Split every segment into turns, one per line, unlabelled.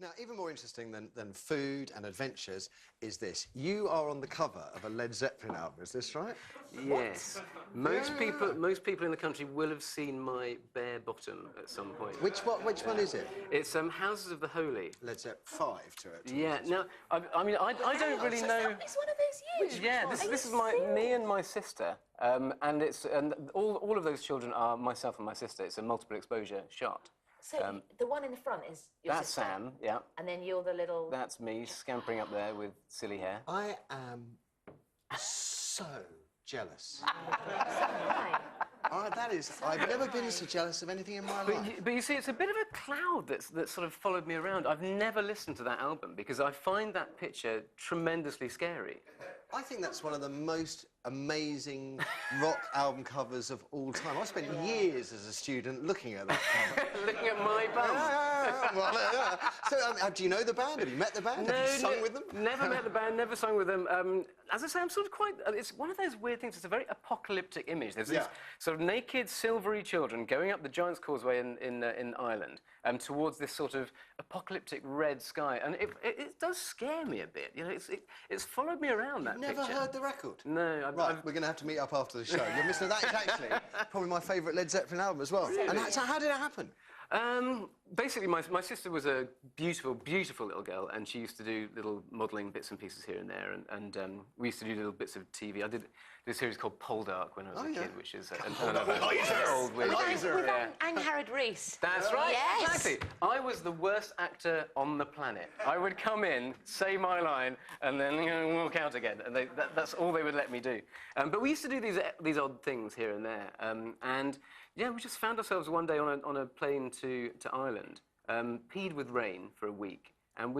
Now, even more interesting than food and adventures is this. You are on the cover of a Led Zeppelin album, is this right?
Yes. Most people in the country will have seen my bare bottom at some point.
Which one is it?
It's Houses of the Holy.
Led Zeppelin 5 to it.
Yeah. Now, I don't really know.
It's one of those years.
Yeah, this is me and my sister, and all of those children are myself and my sister. It's a multiple exposure shot.
So the one in the front is your
That's
sister.
Sam, yeah.
And then you're the little...
That's me, scampering up there with silly hair.
I am so jealous. I've never been so jealous of anything in my life.
But you see, it's a bit of a cloud that sort of followed me around. I've never listened to that album because I find that picture tremendously scary.
I think that's one of the most amazing rock album covers of all time. I spent years as a student looking at that cover.
Looking at my bum.
So, do you know the band? Have you met the band? Have you sung with them?
Never met the band, never sung with them. As I say, I'm sort of quite... it's one of those weird things. It's a very apocalyptic image. There's these sort of naked, silvery children going up the Giant's Causeway in Ireland towards this sort of apocalyptic red sky. And it does scare me a bit. You know, it's followed me around, that picture.
Never heard the record?
No.
Right, we're going to have to meet up after the show. You're missing that. Is actually probably my favourite Led Zeppelin album as well.
Really?
And so how did it happen?
Basically, my sister was a beautiful, beautiful little girl, and she used to do little modelling bits and pieces here and there, and we used to do little bits of TV. I did a series called Poldark when I was a kid, which is another old weird thing.
With Angharad Rees.
That's right,
yes.
exactly. I was the worst actor on the planet. I would come in, say my line, and then walk out again, and that's all they would let me do. But we used to do these odd things here and there, and yeah, we just found ourselves one day on a plane to Ireland, peed with rain for a week. And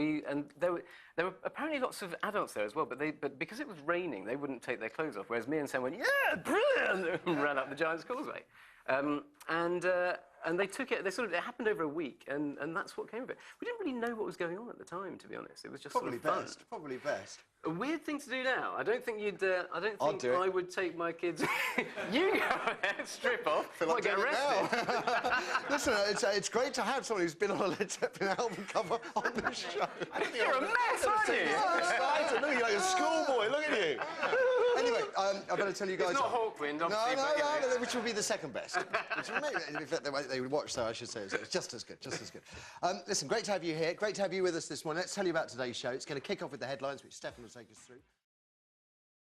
there were apparently lots of adults there as well, but because it was raining, they wouldn't take their clothes off. Whereas me and Sam went, yeah, brilliant, and ran up the Giant's Causeway. And they took it. It happened over a week, and that's what came of it. We didn't really know what was going on at the time, to be honest. It was just
probably
sort of fun.
Probably best.
A weird thing to do now. I don't think you'd. I don't think I would take my kids. You go ahead, strip off.
I feel like
get arrested.
Listen, it's great to have someone who's been on a Led Zeppelin album cover on the show.
You're a mess, aren't you?
Look at you like a schoolboy. Look at you. Anyway, I better tell you guys.
It's not Hawkwind, obviously.
No, which would be the second best. Which maybe they would watch, though, I should say. It's just as good, just as good. Listen, great to have you here. Great to have you with us this morning. Let's tell you about today's show. It's going to kick off with the headlines, which Stefan will take us through.